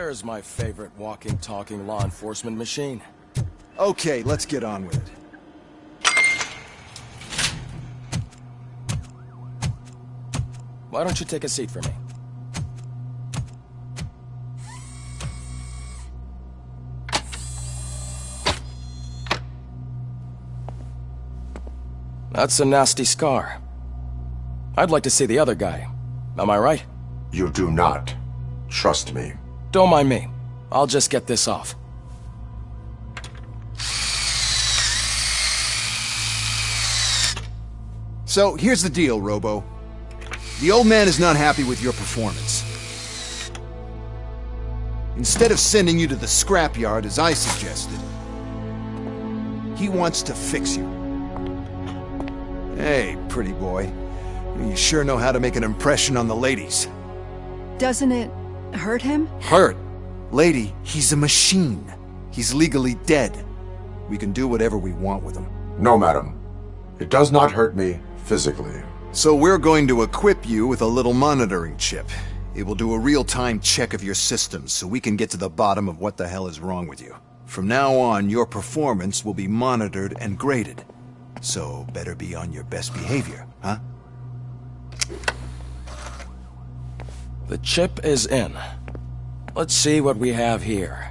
There's my favorite walking, talking law enforcement machine. Okay, let's get on with it. Why don't you take a seat for me? That's a nasty scar. I'd like to see the other guy. Am I right? You do not. Trust me. Don't mind me. I'll just get this off. So, here's the deal, Robo. The old man is not happy with your performance. Instead of sending you to the scrapyard as I suggested, he wants to fix you. Hey, pretty boy. You sure know how to make an impression on the ladies. Doesn't it hurt him? Hurt? Lady, he's a machine. He's legally dead. We can do whatever we want with him. No, madam. It does not hurt me physically. So we're going to equip you with a little monitoring chip. It will do a real-time check of your systems so we can get to the bottom of what the hell is wrong with you. From now on, your performance will be monitored and graded. So better be on your best behavior, huh? The chip is in. Let's see what we have here.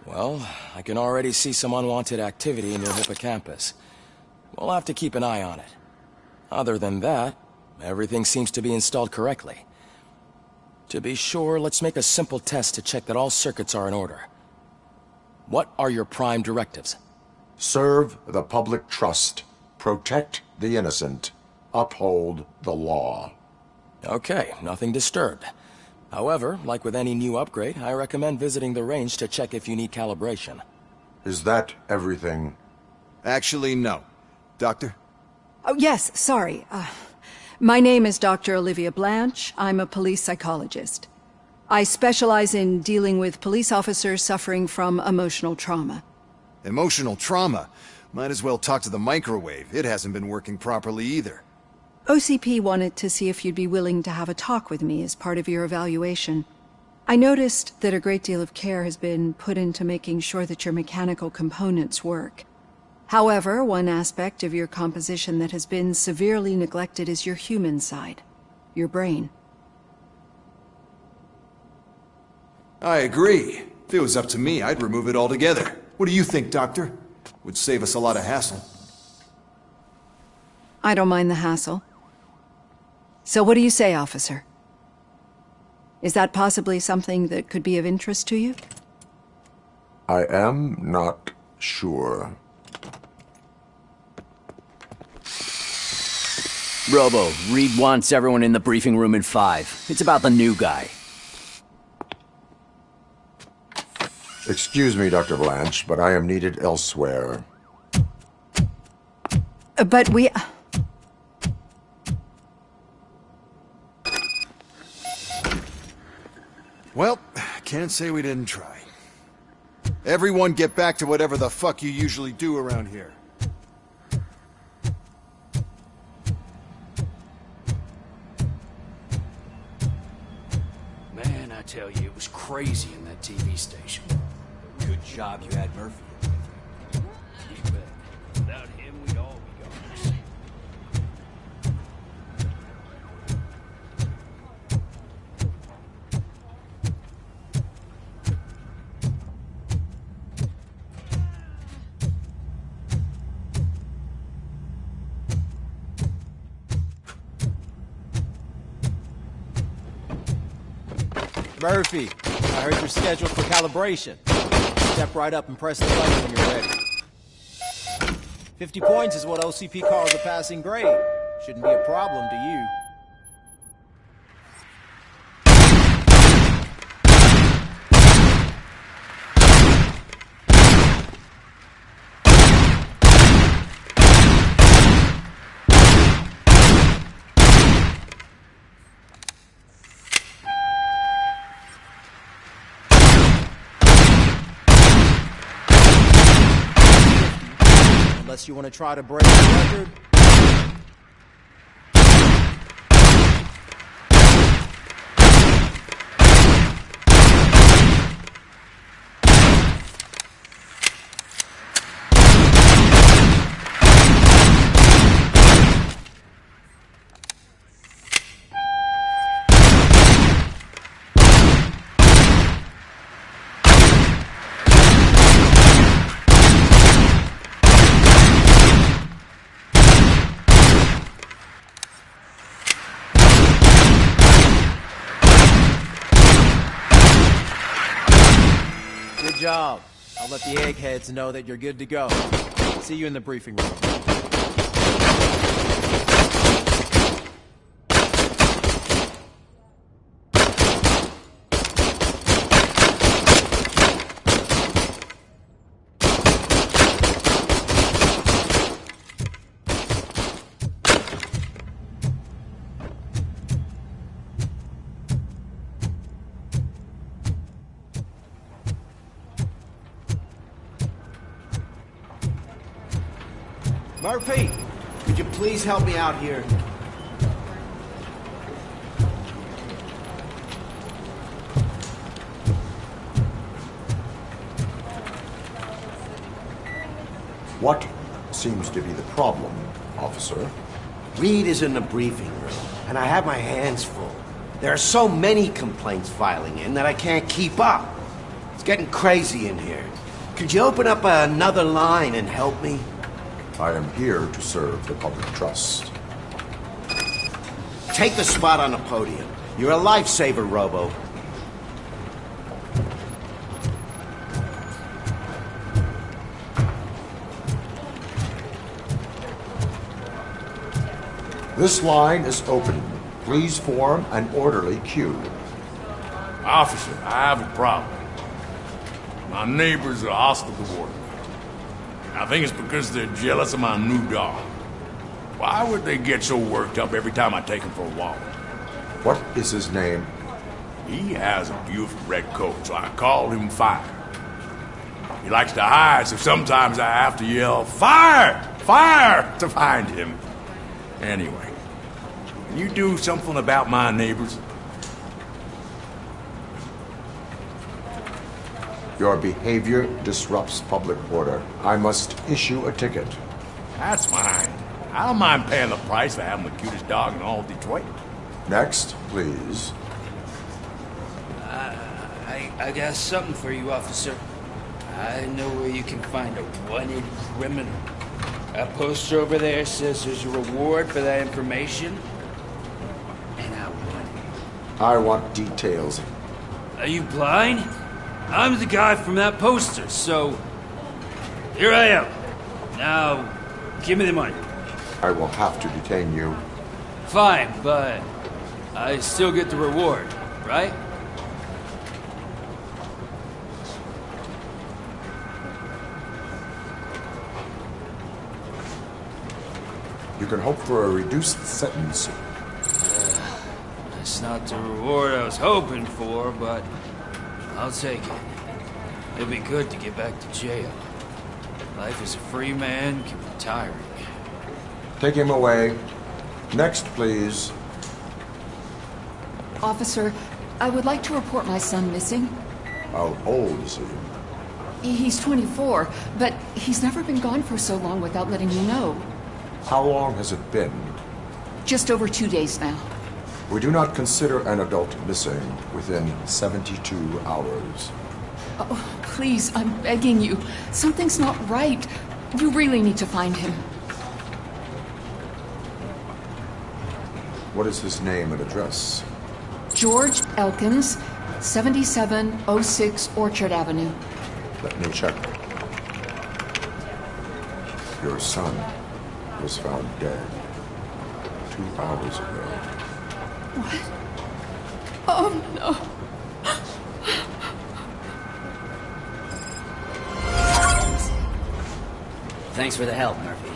Well, I can already see some unwanted activity in your hippocampus. We'll have to keep an eye on it. Other than that, everything seems to be installed correctly. To be sure, let's make a simple test to check that all circuits are in order. What are your prime directives? Serve the public trust. Protect the innocent. Uphold the law. Okay, nothing disturbed. However, like with any new upgrade, I recommend visiting the range to check if you need calibration. Is that everything? Actually, no. Doctor? Oh, yes, sorry. My name is Dr. Olivia Blanche. I'm a police psychologist. I specialize in dealing with police officers suffering from emotional trauma. Emotional trauma? Might as well talk to the microwave. It hasn't been working properly either. OCP wanted to see if you'd be willing to have a talk with me as part of your evaluation. I noticed that a great deal of care has been put into making sure that your mechanical components work. However, one aspect of your composition that has been severely neglected is your human side, your brain. I agree. If it was up to me, I'd remove it altogether. What do you think, Doctor? Would save us a lot of hassle. I don't mind the hassle. So what do you say, officer? Is that possibly something that could be of interest to you? I am not sure. Robo, Reed wants everyone in the briefing room in 5. It's about the new guy. Excuse me, Dr. Blanche, but I am needed elsewhere. But we... Well, can't say we didn't try. Everyone get back to whatever the fuck you usually do around here. Man, I tell you, it was crazy in that TV station. Good job you had Murphy. You bet. Without him, we'd all be goners. Murphy, I heard you're scheduled for calibration. Step right up and press the button when you're ready. 50 points is what OCP calls a passing grade. Shouldn't be a problem to you. Unless you want to try to break the record. Good job. I'll let the eggheads know that you're good to go. See you in the briefing room. Murphy, could you please help me out here? What seems to be the problem, officer? Reed is in the briefing room, and I have my hands full. There are so many complaints filing in that I can't keep up. It's getting crazy in here. Could you open up another line and help me? I am here to serve the public trust. Take the spot on the podium. You're a lifesaver, Robo. This line is open. Please form an orderly queue. Officer, I have a problem. My neighbors are hostile toward me. I think it's because they're jealous of my new dog. Why would they get so worked up every time I take him for a walk? What is his name? He has a beautiful red coat, so I call him Fire. He likes to hide, so sometimes I have to yell, "Fire! Fire!" to find him. Anyway, can you do something about my neighbors? Your behavior disrupts public order. I must issue a ticket. That's fine. I don't mind paying the price for having the cutest dog in all of Detroit. Next, please. I got something for you, officer. I know where you can find a wanted criminal. That poster over there says there's a reward for that information. And I want it. I want details. Are you blind? I'm the guy from that poster, so... Here I am. Now, give me the money. I will have to detain you. Fine, but I still get the reward, right? can hope for a reduced sentence. That's not the reward I was hoping for, but I'll take it. It'll be good to get back to jail. Life as a free man can be tiring. Take him away. Next, please. Officer, I would like to report my son missing. How old is he? He's 24, but he's never been gone for so long without letting me know. How long has it been? Just over 2 days now. We do not consider an adult missing within 72 hours. Oh, please, I'm begging you. Something's not right. You really need to find him. What is his name and address? George Elkins, 7706 Orchard Avenue. Let me check. Your son was found dead 2 hours ago. What? Oh, no. Thanks for the help, Murphy.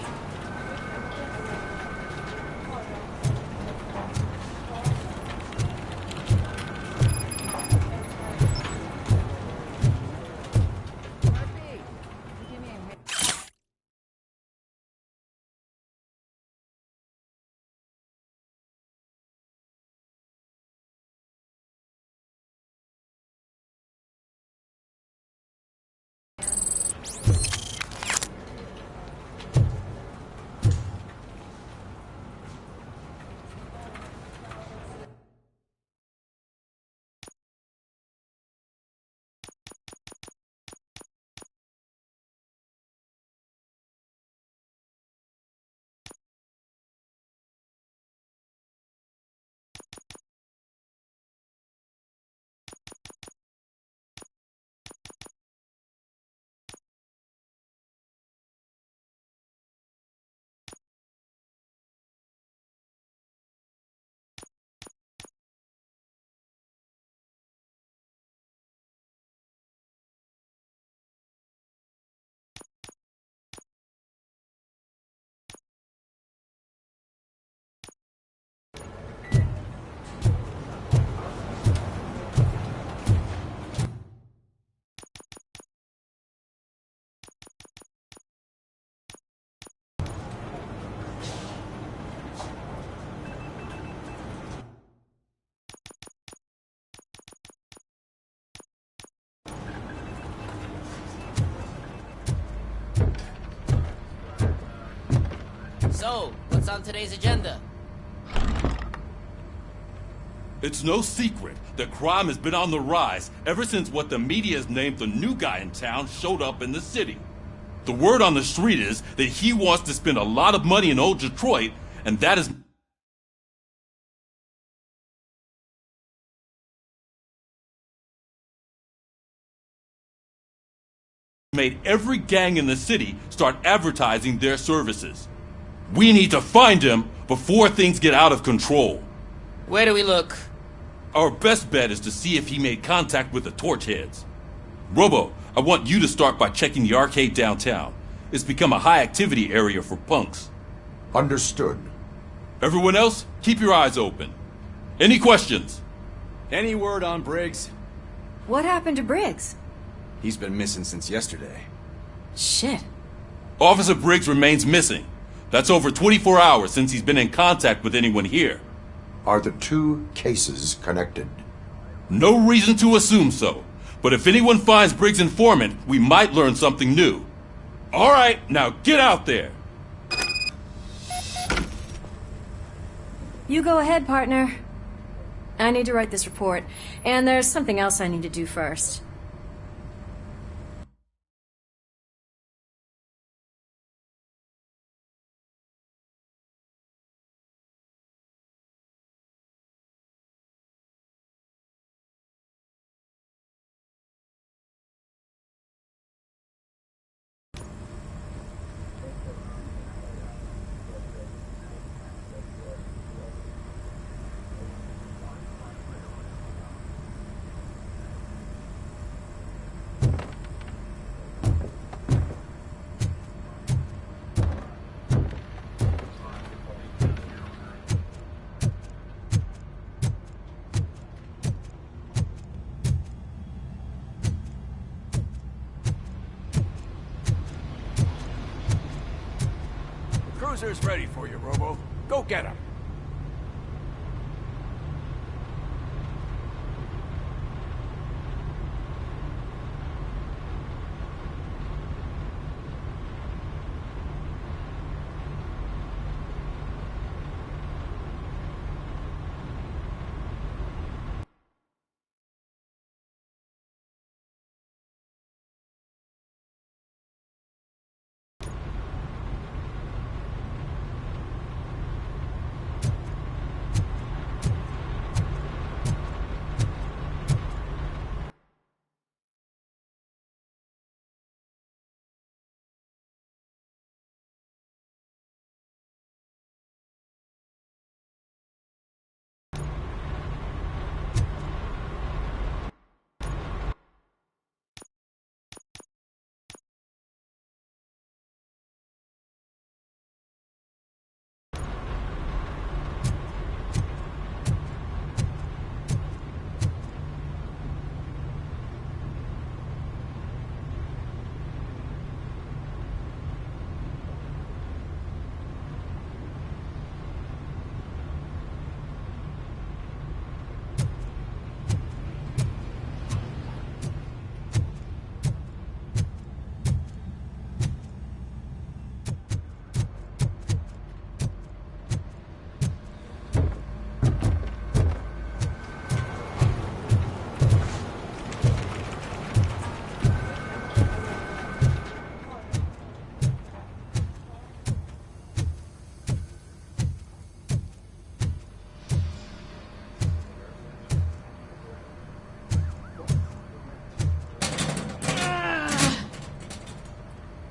So, what's on today's agenda? It's no secret that crime has been on the rise ever since what the media has named the new guy in town showed up in the city. The word on the street is that he wants to spend a lot of money in old Detroit, and that is made every gang in the city start advertising their services. We need to find him before things get out of control. Where do we look? Our best bet is to see if he made contact with the Torchheads. Robo, I want you to start by checking the arcade downtown. It's become a high-activity area for punks. Understood. Everyone else, keep your eyes open. Any questions? Any word on Briggs? What happened to Briggs? He's been missing since yesterday. Shit. Officer Briggs remains missing. That's over 24 hours since he's been in contact with anyone here. Are the two cases connected? No reason to assume so. But if anyone finds Briggs' informant, we might learn something new. All right, now get out there. You go ahead, partner. I need to write this report, and there's something else I need to do first. officer's ready for you, Robo. Go get him.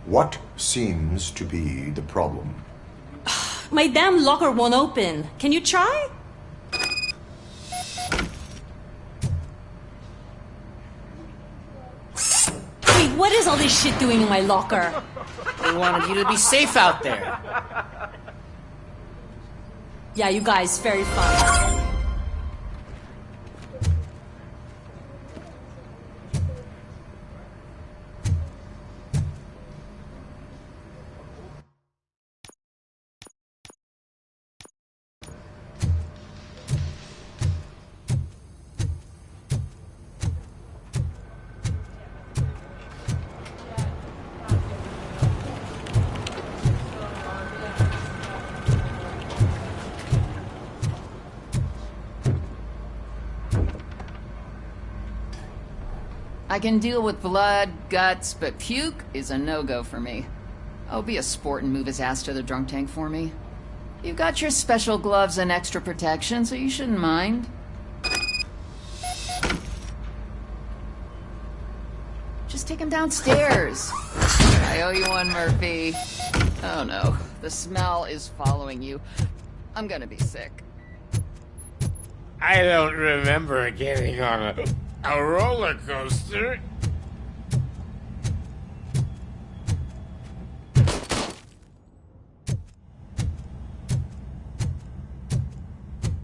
What seems to be the problem? My damn locker won't open. Can you try? Wait, what is all this shit doing in my locker? They wanted you to be safe out there. Yeah, you guys, very fun. I can deal with blood, guts, but puke is a no-go for me. Oh, be a sport and move his ass to the drunk tank for me. You've got your special gloves and extra protection, so you shouldn't mind. Just take him downstairs. I owe you one, Murphy. Oh no, the smell is following you. I'm gonna be sick. I don't remember getting on a roller coaster.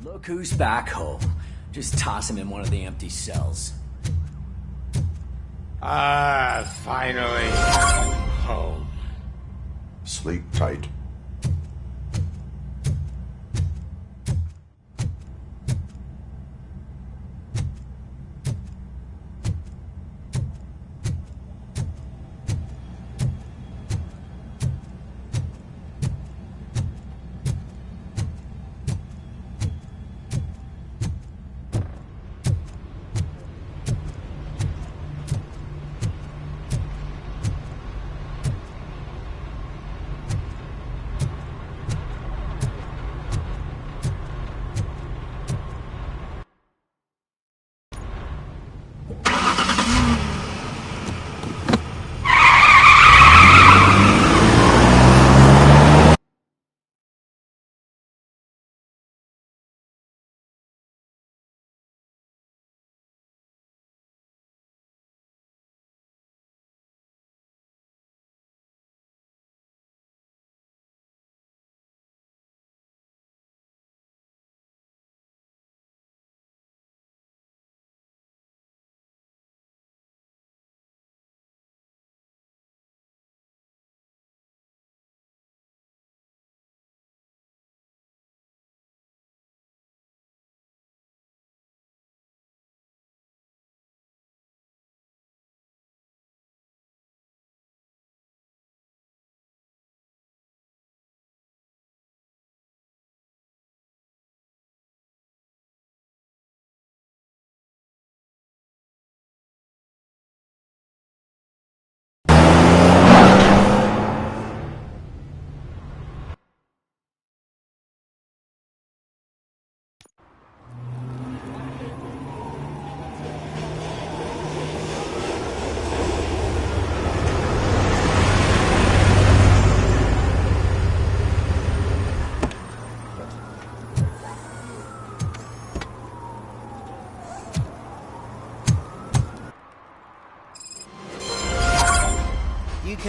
Look who's back home. Just toss him in one of the empty cells. Ah, finally. Home. Sleep tight.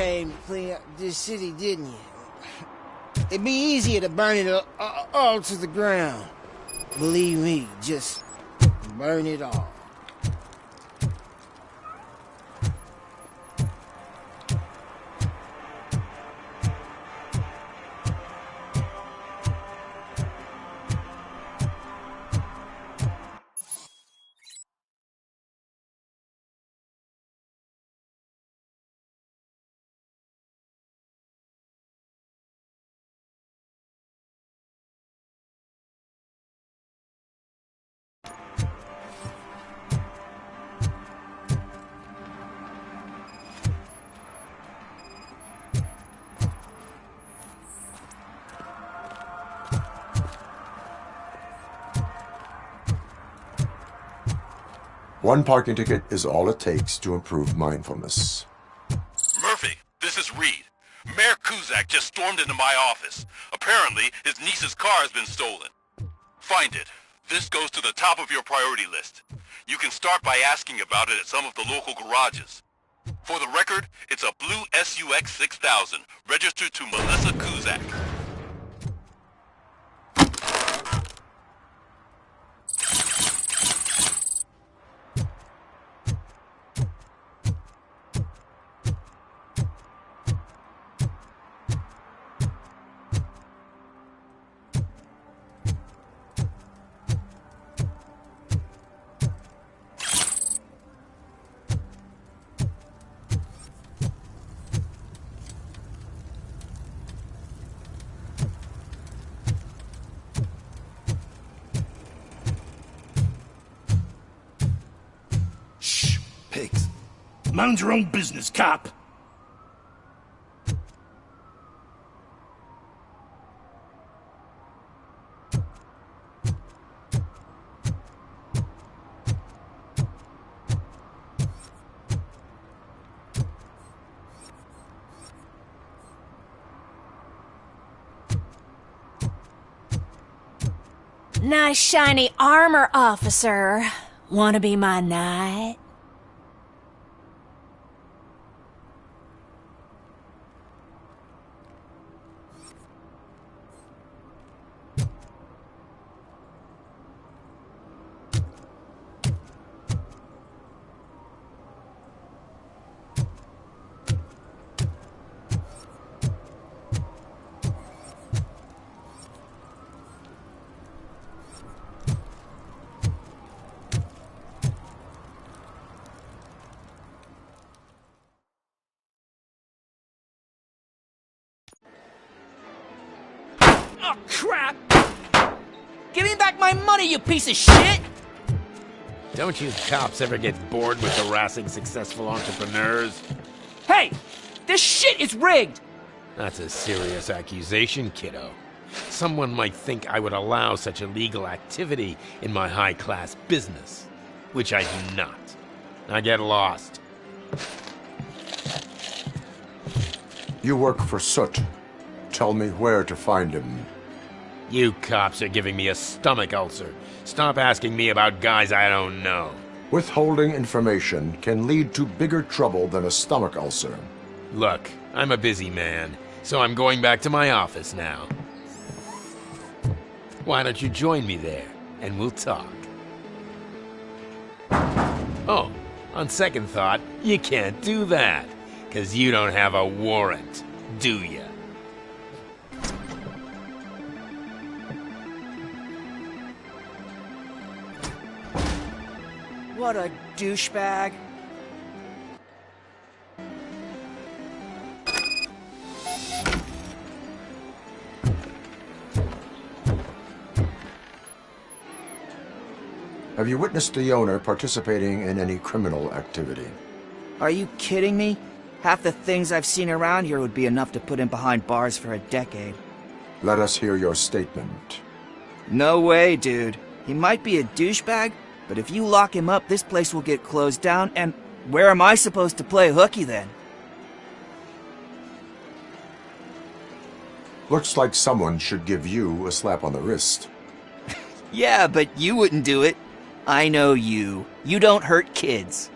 came to clean up this city, didn't you? It'd be easier to burn it all to the ground. Believe me, just burn it all. One parking ticket is all it takes to improve mindfulness. Murphy, this is Reed. Mayor Kuzak just stormed into my office. Apparently, his niece's car has been stolen. Find it. This goes to the top of your priority list. You can start by asking about it at some of the local garages. For the record, it's a blue SUX 6000, registered to Melissa Kuzak. Pigs. Mind your own business, cop. Nice shiny armor, officer. Wanna be my knight? Oh, crap! Give me back my money, you piece of shit! Don't you cops ever get bored with harassing successful entrepreneurs? Hey! This shit is rigged! That's a serious accusation, kiddo. Someone might think I would allow such illegal activity in my high-class business, which I do not. Now get lost. You work for Soot. Tell me where to find him. You cops are giving me a stomach ulcer. Stop asking me about guys I don't know. Withholding information can lead to bigger trouble than a stomach ulcer. Look, I'm a busy man, so I'm going back to my office now. Why don't you join me there, and we'll talk. Oh, on second thought, you can't do that, 'cause you don't have a warrant, do ya? What a douchebag. Have you witnessed the owner participating in any criminal activity? Are you kidding me? Half the things I've seen around here would be enough to put him behind bars for a decade. Let us hear your statement. No way, dude. He might be a douchebag, but if you lock him up, this place will get closed down, and where am I supposed to play hooky then? Looks like someone should give you a slap on the wrist. Yeah, but you wouldn't do it. I know you. You don't hurt kids.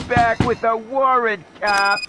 back with a warrant, cop.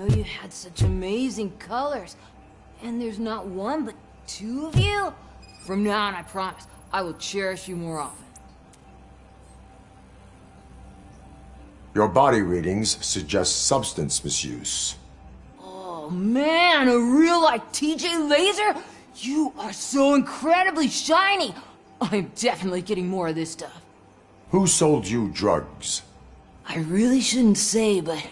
You had such amazing colors. And there's not one, but two of you? From now on, I promise, I will cherish you more often. Your body readings suggest substance misuse. Oh man, a real like TJ Laser? You are so incredibly shiny. I'm definitely getting more of this stuff. Who sold you drugs? I really shouldn't say, but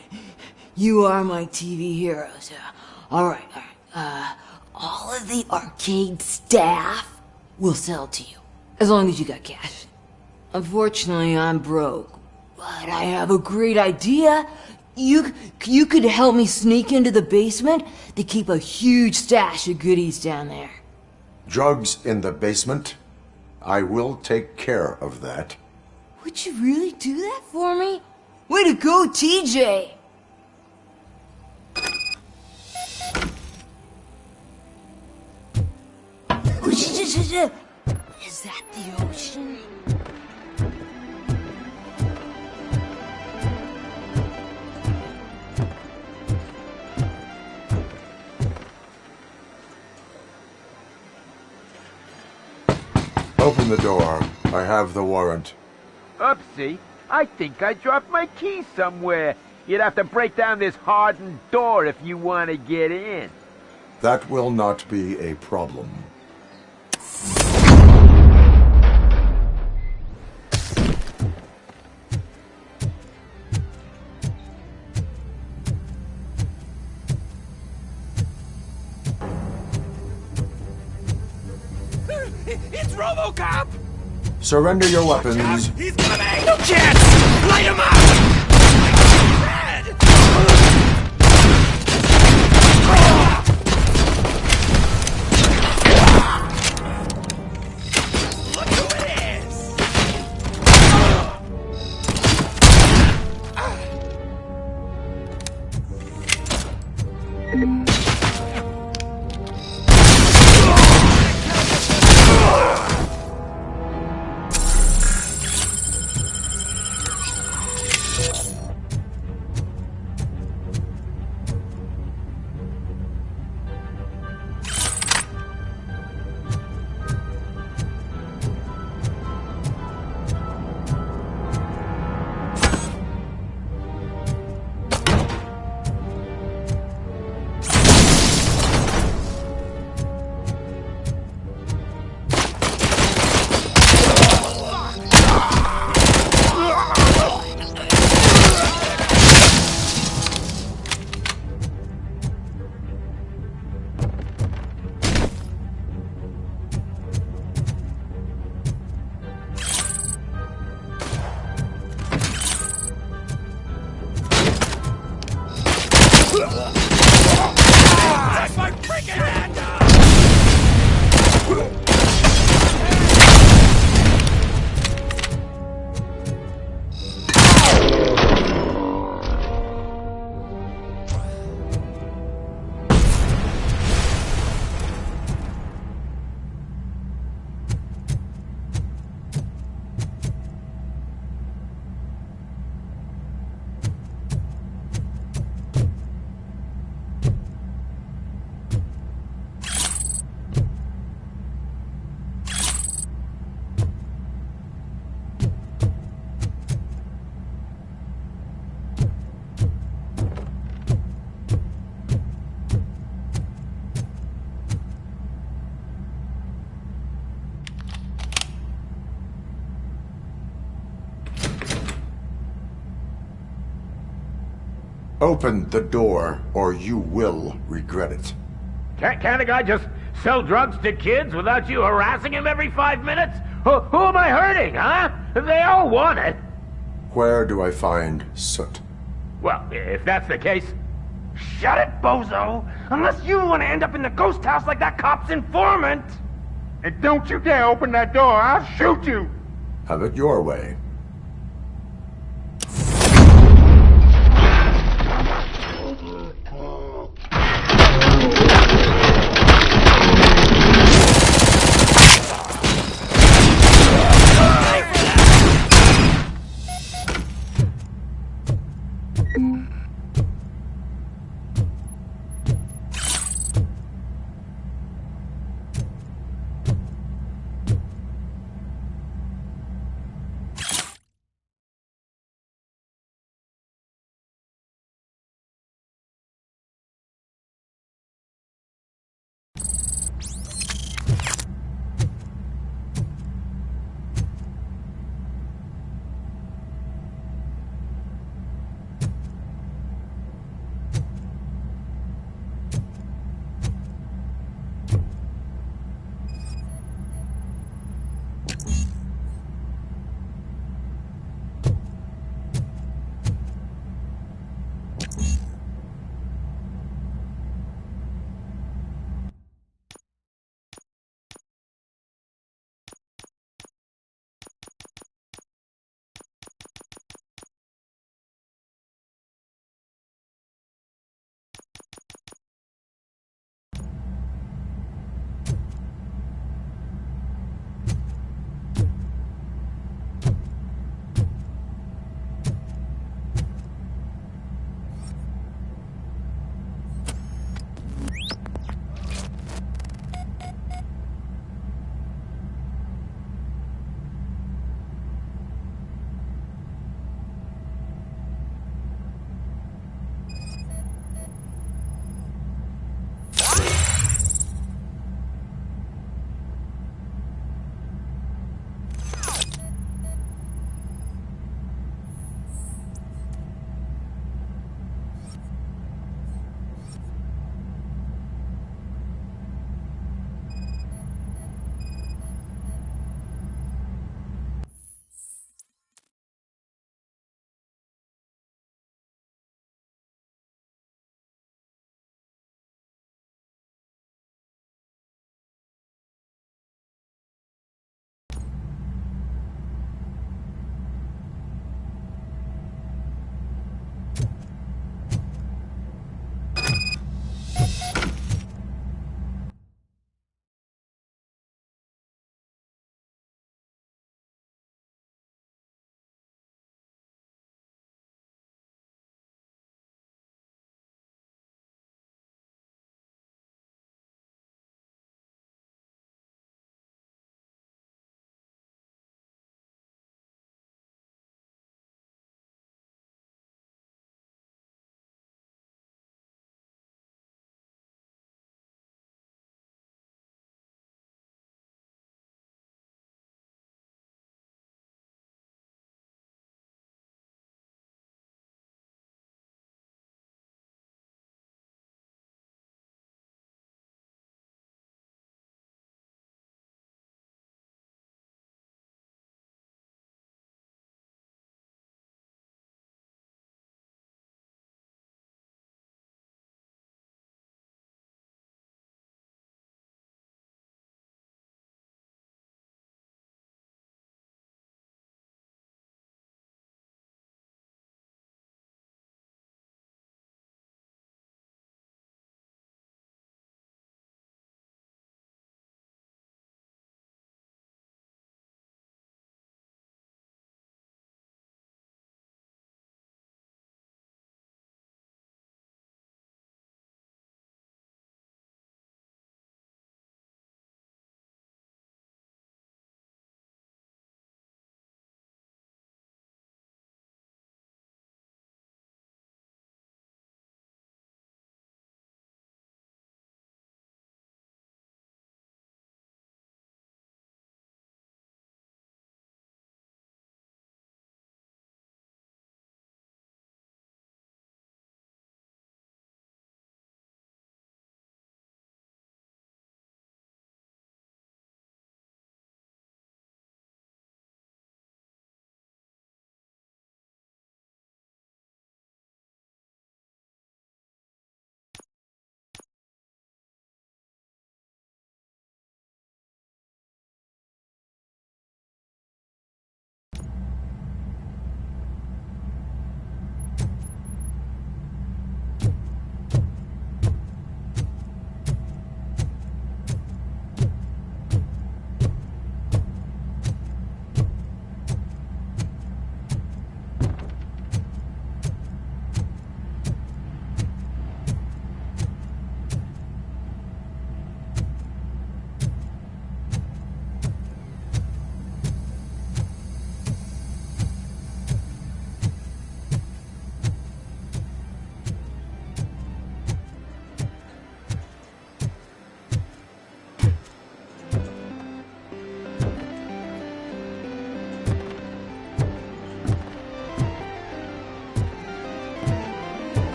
you are my TV heroes. Alright. All of the arcade staff will sell to you, as long as you got cash. Unfortunately, I'm broke, but I have a great idea. You could help me sneak into the basement to keep a huge stash of goodies down there. Drugs in the basement? I will take care of that. Would you really do that for me? Way to go, TJ! Is that the ocean? Open the door. I have the warrant. Oopsie. I think I dropped my key somewhere. You'd have to break down this hardened door if you want to get in. That will not be a problem. It's Robocop! Surrender your weapons. He's coming! No chance! Light him up! Take my freaking hand off! Open the door, or you will regret it. Can't a guy just sell drugs to kids without you harassing him every 5 minutes? Who am I hurting, huh? They all want it. Where do I find Soot? Well, if that's the case, shut it, bozo! Unless you want to end up in the ghost house like that cop's informant! And don't you dare open that door, I'll shoot you! Have it your way.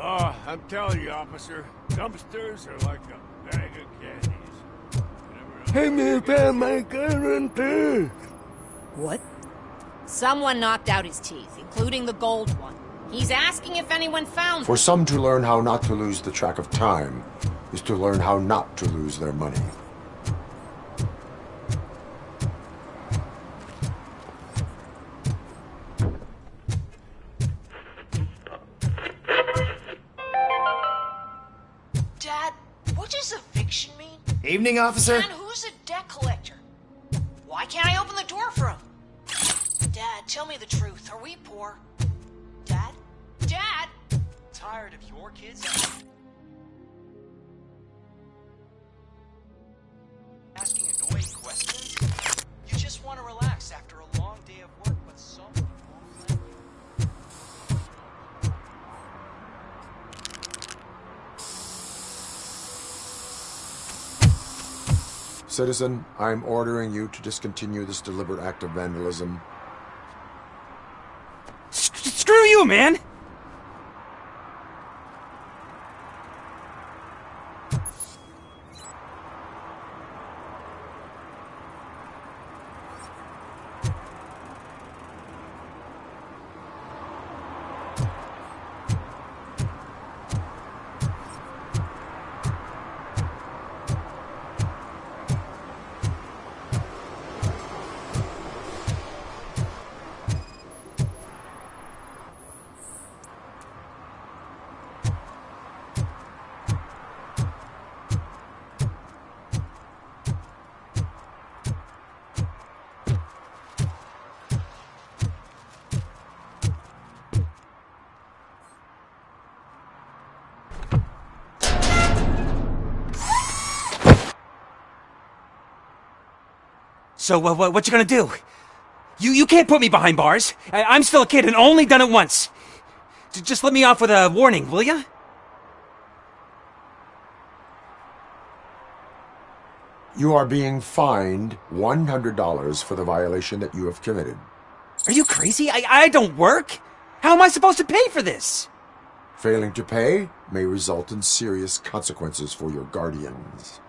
Oh, I'm telling you, officer, dumpsters are like a bag of candies. Hey, me found my guarantee. What? Someone knocked out his teeth, including the gold one. He's asking if anyone found For them. some to learn how not to lose the track of time is to learn how not to lose their money. Dad, what does eviction mean? Evening, officer. And who's a debt collector? Why can't I open the door for him? Dad, tell me the truth. Are we poor? Dad? Dad! Tired of your kids asking annoying questions? You just want to relax after a long day of work, but so Citizen, I'm ordering you to discontinue this deliberate act of vandalism. Screw you, man! So, what you gonna do? You can't put me behind bars. I'm still a kid and only done it once. Just let me off with a warning, will ya? You are being fined $100 for the violation that you have committed. Are you crazy? I don't work. How am I supposed to pay for this? Failing to pay may result in serious consequences for your guardians.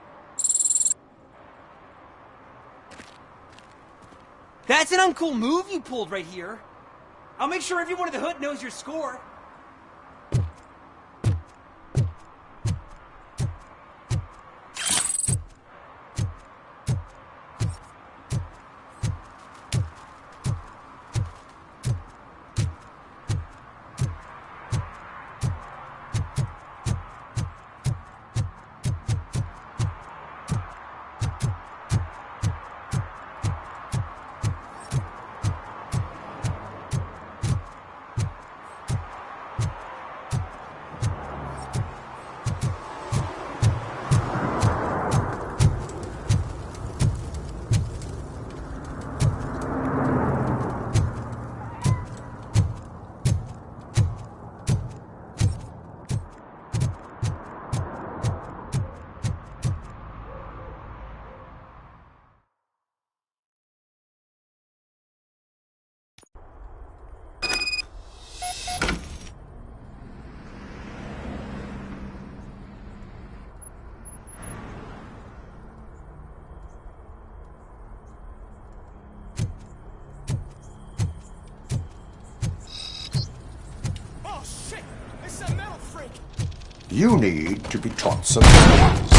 That's an uncool move you pulled right here. I'll make sure everyone in the hood knows your score. You need to be taught some manners.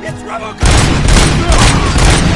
It's Robocop!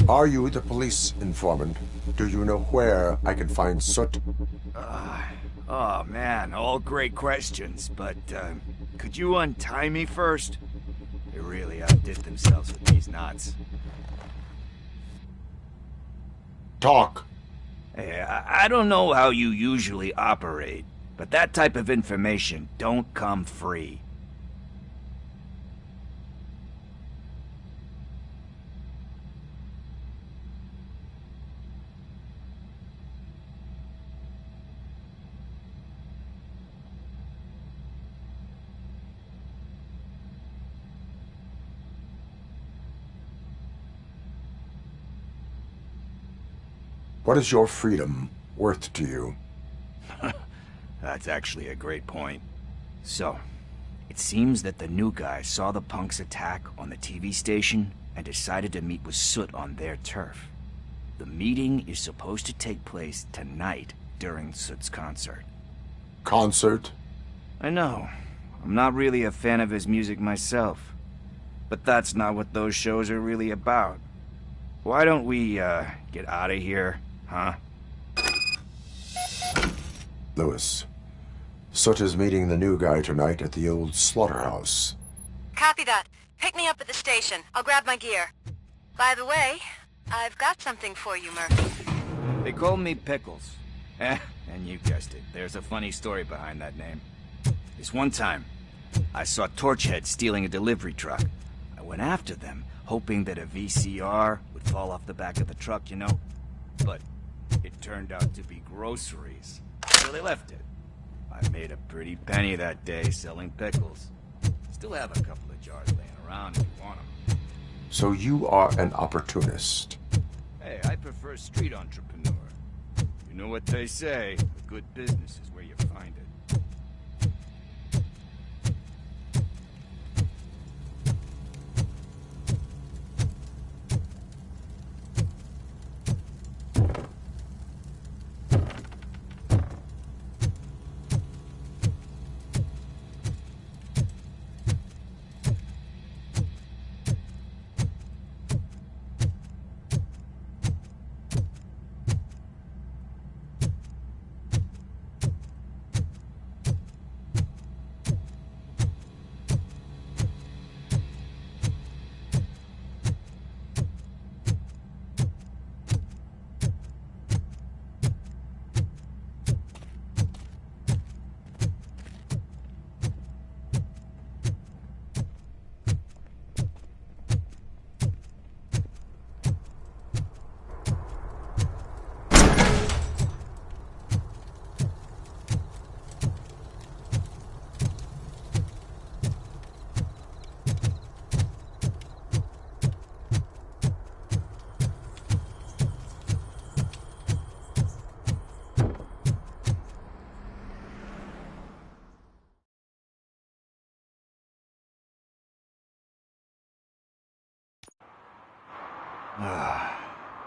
Are you the police informant? Do you know where I can find Soot? Oh man, all great questions, but could you untie me first? They really outdid themselves with these knots. Talk. Hey, I don't know how you usually operate, but that type of information don't come free. What is your freedom worth to you? That's actually a great point. So, it seems that the new guy saw the punks attack on the TV station and decided to meet with Soot on their turf. The meeting is supposed to take place tonight during Soot's concert. Concert? I know. I'm not really a fan of his music myself. But that's not what those shows are really about. Why don't we, get out of here, huh? Lewis, Soot is meeting the new guy tonight at the old slaughterhouse. Copy that. Pick me up at the station. I'll grab my gear. By the way, I've got something for you, Murphy. They call me Pickles. And you guessed it, there's a funny story behind that name. This one time, I saw Torchhead stealing a delivery truck. I went after them, hoping that a VCR would fall off the back of the truck, you know? But it turned out to be groceries, so they left it. I made a pretty penny that day selling pickles. Still have a couple of jars laying around if you want them. So you are an opportunist. Hey, I prefer street entrepreneur. You know what they say, a good business is where you find it.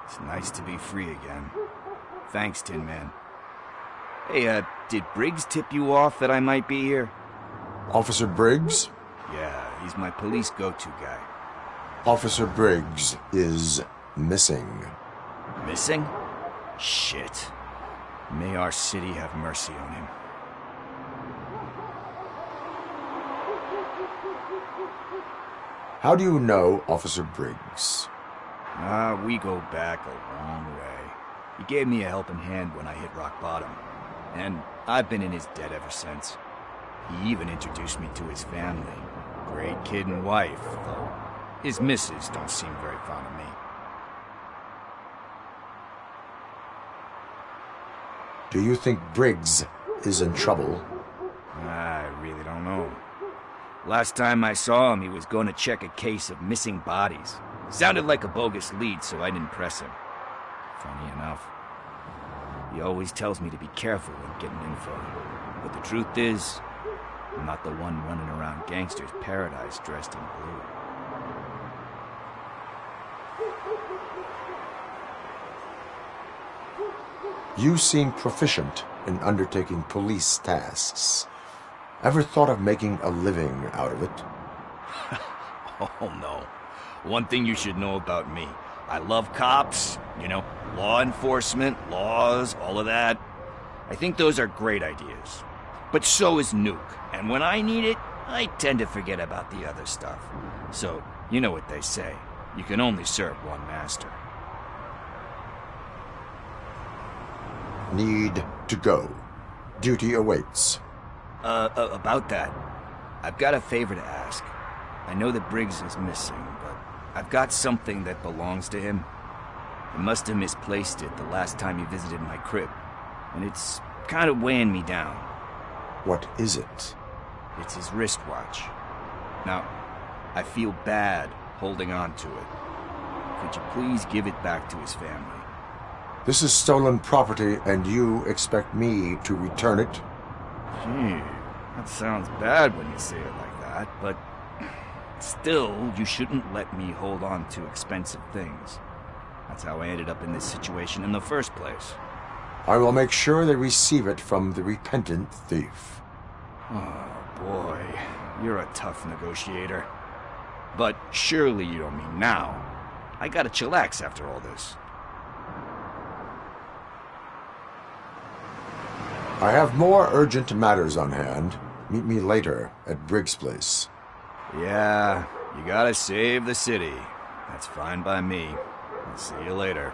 It's nice to be free again. Thanks, Tin Man. Hey, did Briggs tip you off that I might be here? Officer Briggs? Yeah, he's my police go-to guy. Officer Briggs is missing. Missing? Shit. May our city have mercy on him. How do you know Officer Briggs? We go back a long way. He gave me a helping hand when I hit rock bottom. And I've been in his debt ever since. He even introduced me to his family. Great kid and wife, though his missus don't seem very fond of me. Do you think Briggs is in trouble? I really don't know. Last time I saw him, he was going to check a case of missing bodies. Sounded like a bogus lead, so I didn't press him. Funny enough. He always tells me to be careful when getting info. But the truth is, I'm not the one running around gangster's paradise dressed in blue. You seem proficient in undertaking police tasks. Ever thought of making a living out of it? Oh no. One thing you should know about me, I love cops, you know, law enforcement, laws, all of that. I think those are great ideas. But so is Nuke, and when I need it, I tend to forget about the other stuff. So, you know what they say. You can only serve one master. Need to go. Duty awaits. About that, I've got a favor to ask. I know that Briggs is missing, but I've got something that belongs to him. He must have misplaced it the last time he visited my crib, and it's kind of weighing me down. What is it? It's his wristwatch. Now, I feel bad holding on to it. Could you please give it back to his family? This is stolen property, and you expect me to return it? Gee, that sounds bad when you say it like that, but still, you shouldn't let me hold on to expensive things. That's how I ended up in this situation in the first place. I will make sure they receive it from the repentant thief. Oh, boy. You're a tough negotiator. But surely you don't mean now. I gotta chillax after all this. I have more urgent matters on hand. Meet me later at Briggs' place. Yeah, you gotta save the city. That's fine by me. I'll see you later.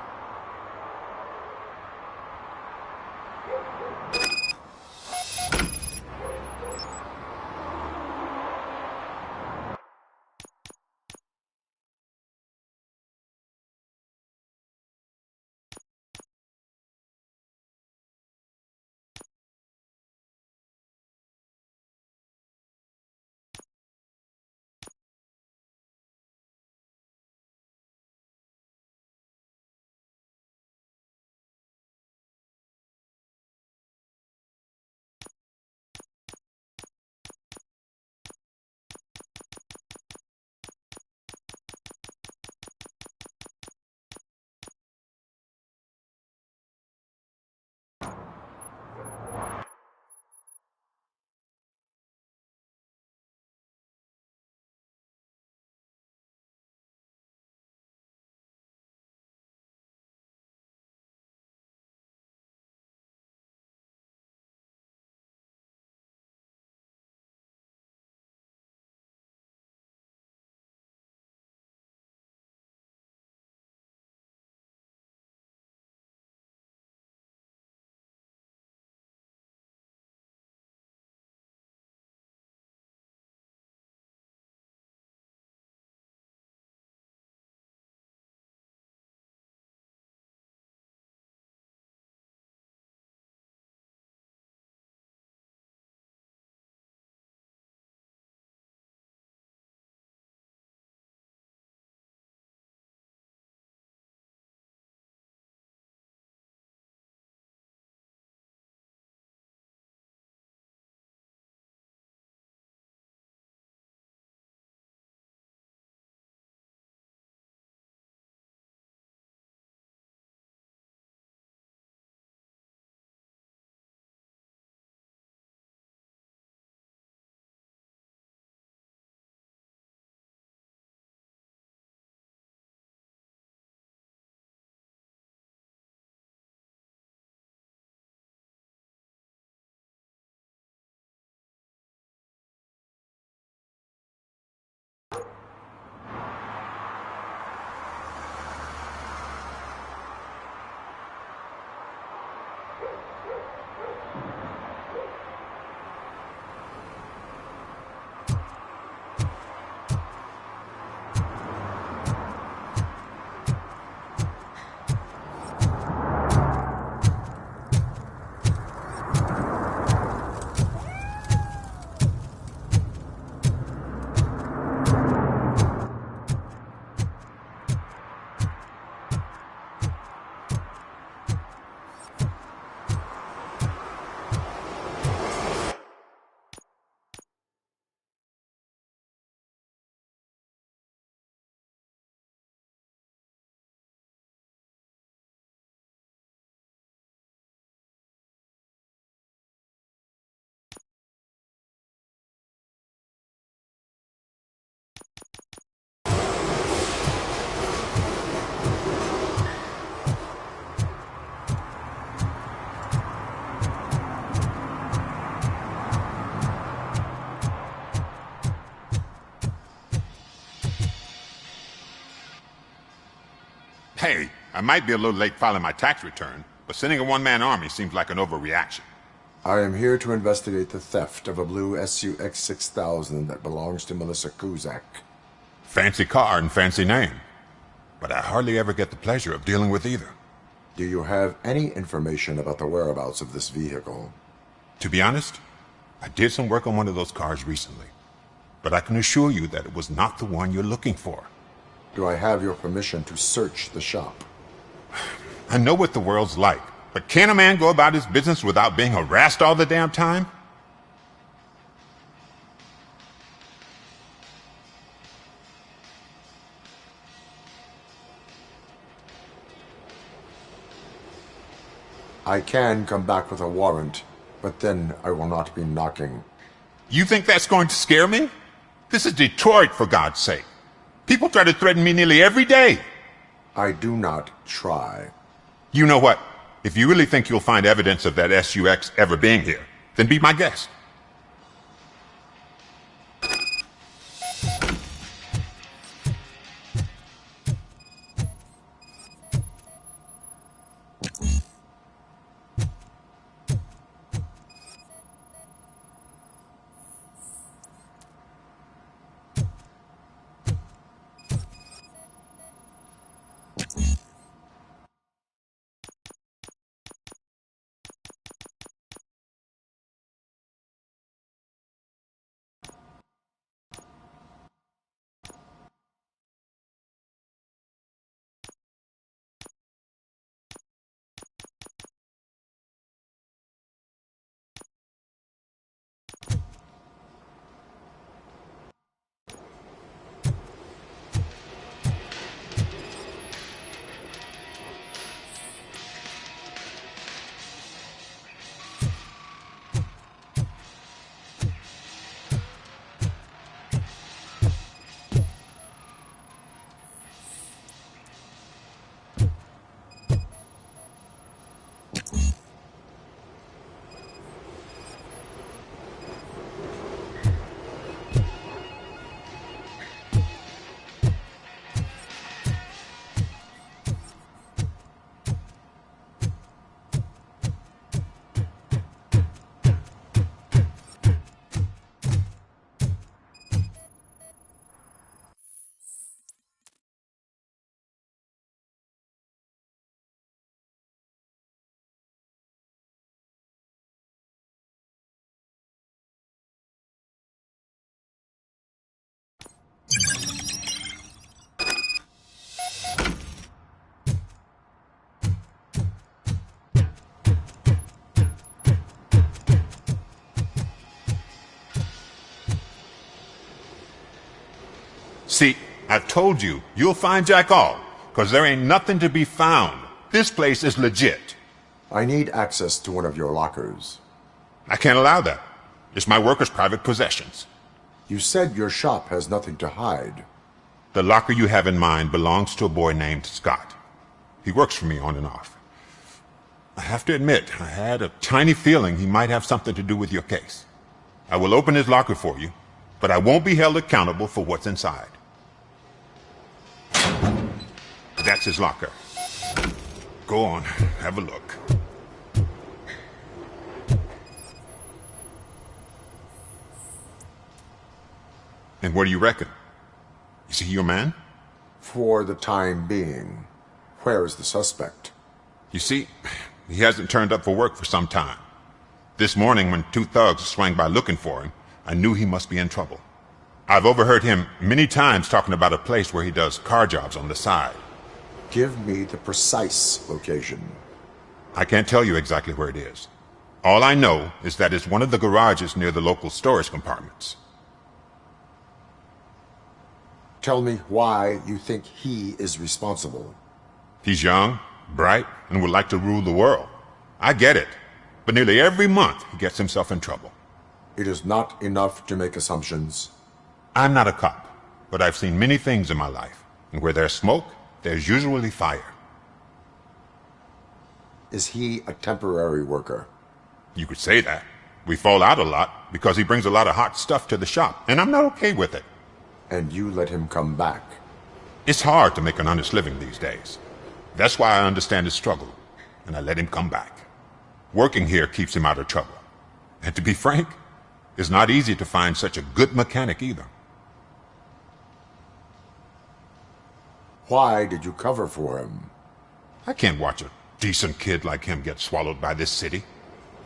Hey, I might be a little late filing my tax return, but sending a one-man army seems like an overreaction. I am here to investigate the theft of a blue SUX 6000 that belongs to Melissa Kuzak. Fancy car and fancy name. But I hardly ever get the pleasure of dealing with either. Do you have any information about the whereabouts of this vehicle? To be honest, I did some work on one of those cars recently. But I can assure you that it was not the one you're looking for. Do I have your permission to search the shop? I know what the world's like, but can a man go about his business without being harassed all the damn time? I can come back with a warrant, but then I will not be knocking. You think that's going to scare me? This is Detroit, for God's sake. People try to threaten me nearly every day. I do not try. You know what? If you really think you'll find evidence of that SUX ever being here, then be my guest. See, I told you, you'll find Jack all, because there ain't nothing to be found. This place is legit. I need access to one of your lockers. I can't allow that. It's my workers' private possessions. You said your shop has nothing to hide. The locker you have in mind belongs to a boy named Scott. He works for me on and off. I have to admit, I had a tiny feeling he might have something to do with your case. I will open his locker for you, but I won't be held accountable for what's inside. That's his locker. Go on, have a look. And what do you reckon? Is he your man? For the time being. Where is the suspect? You see, he hasn't turned up for work for some time. This morning, when two thugs swang by looking for him, I knew he must be in trouble. I've overheard him many times talking about a place where he does car jobs on the side. Give me the precise location. I can't tell you exactly where it is. All I know is that it's one of the garages near the local storage compartments. Tell me why you think he is responsible. He's young, bright, and would like to rule the world. I get it. But nearly every month he gets himself in trouble. It is not enough to make assumptions. I'm not a cop, but I've seen many things in my life. And where there's smoke, there's usually fire. Is he a temporary worker? You could say that. We fall out a lot because he brings a lot of hot stuff to the shop, and I'm not okay with it. And you let him come back? It's hard to make an honest living these days. That's why I understand his struggle, and I let him come back. Working here keeps him out of trouble. And to be frank, it's not easy to find such a good mechanic either. Why did you cover for him? I can't watch a decent kid like him get swallowed by this city.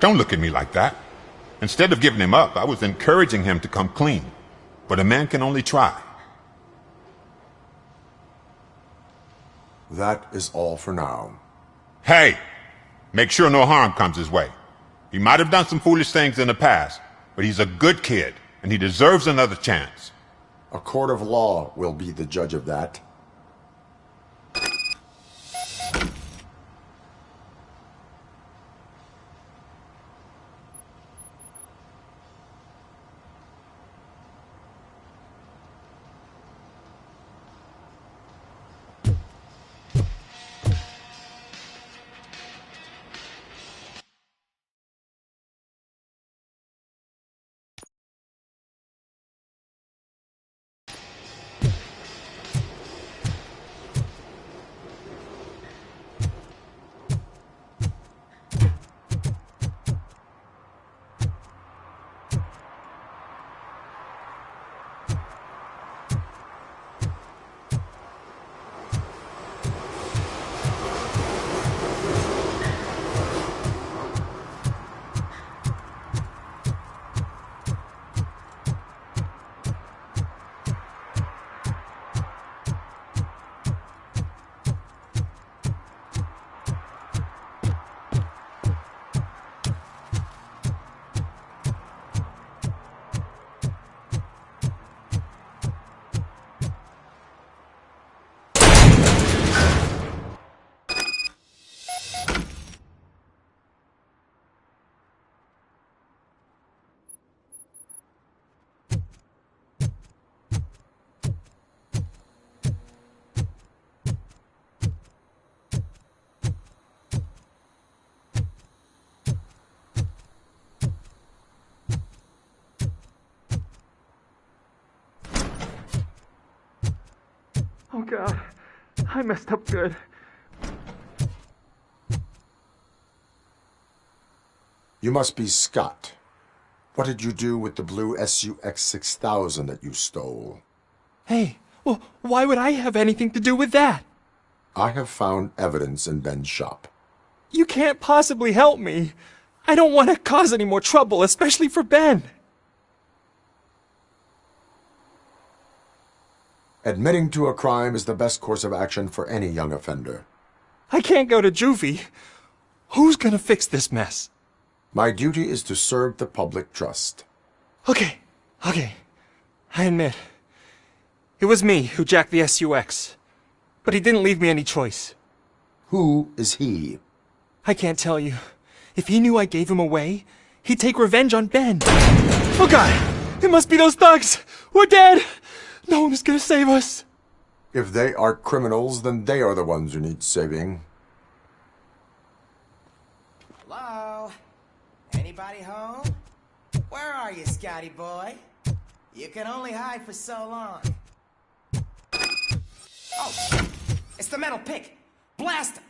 Don't look at me like that. Instead of giving him up, I was encouraging him to come clean. But a man can only try. That is all for now. Hey! Make sure no harm comes his way. He might have done some foolish things in the past, but he's a good kid, and he deserves another chance. A court of law will be the judge of that. Oh God, I messed up good. You must be Scott. What did you do with the blue SUX 6000 that you stole? Hey, well, why would I have anything to do with that? I have found evidence in Ben's shop. You can't possibly help me. I don't want to cause any more trouble, especially for Ben. Admitting to a crime is the best course of action for any young offender. I can't go to juvie. Who's gonna fix this mess? My duty is to serve the public trust. Okay. I admit. It was me who jacked the SUX. But he didn't leave me any choice. Who is he? I can't tell you. If he knew I gave him away, he'd take revenge on Ben. Oh God! It must be those thugs! We're dead! No one is gonna save us. If they are criminals, then they are the ones who need saving. Hello? Anybody home? Where are you, Scotty boy? You can only hide for so long. Oh, shit! It's the metal pick! Blast him!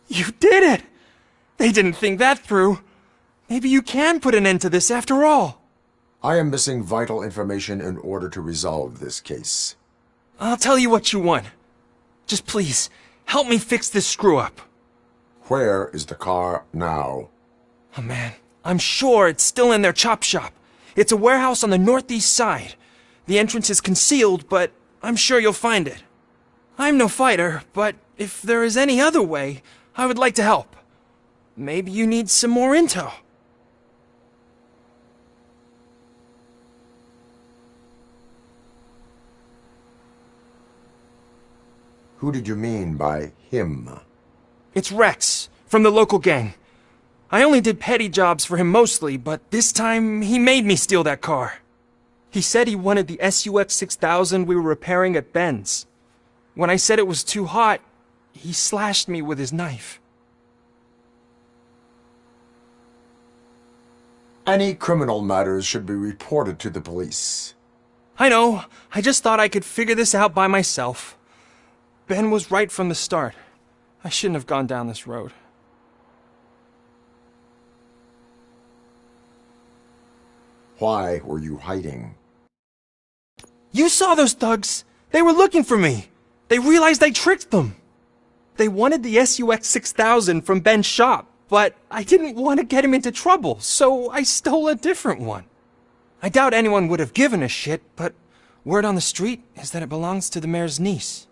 You did it! They didn't think that through. Maybe you can put an end to this after all. I am missing vital information in order to resolve this case. I'll tell you what you want. Just please, help me fix this screw-up. Where is the car now? Oh man, I'm sure it's still in their chop shop. It's a warehouse on the northeast side. The entrance is concealed, but I'm sure you'll find it. I'm no fighter, but if there is any other way, I would like to help. Maybe you need some more intel. Who did you mean by him? It's Rex, from the local gang. I only did petty jobs for him mostly, but this time he made me steal that car. He said he wanted the SUX 6000 we were repairing at Ben's. When I said it was too hot, he slashed me with his knife. Any criminal matters should be reported to the police. I know. I just thought I could figure this out by myself. Ben was right from the start. I shouldn't have gone down this road. Why were you hiding? You saw those thugs! They were looking for me! They realized I tricked them! They wanted the SUX 6000 from Ben's shop, but I didn't want to get him into trouble, so I stole a different one. I doubt anyone would have given a shit, but word on the street is that it belongs to the mayor's niece.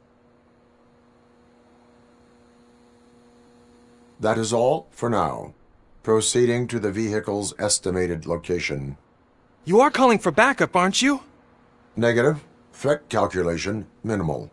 That is all for now. Proceeding to the vehicle's estimated location. You are calling for backup, aren't you? Negative. Threat calculation minimal.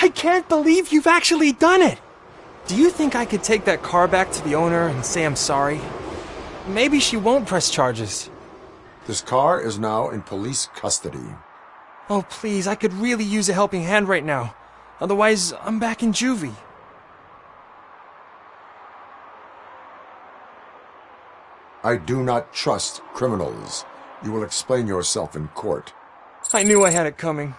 I can't believe you've actually done it! Do you think I could take that car back to the owner and say I'm sorry? Maybe she won't press charges. This car is now in police custody. Oh, please, I could really use a helping hand right now. Otherwise, I'm back in juvie. I do not trust criminals. You will explain yourself in court. I knew I had it coming.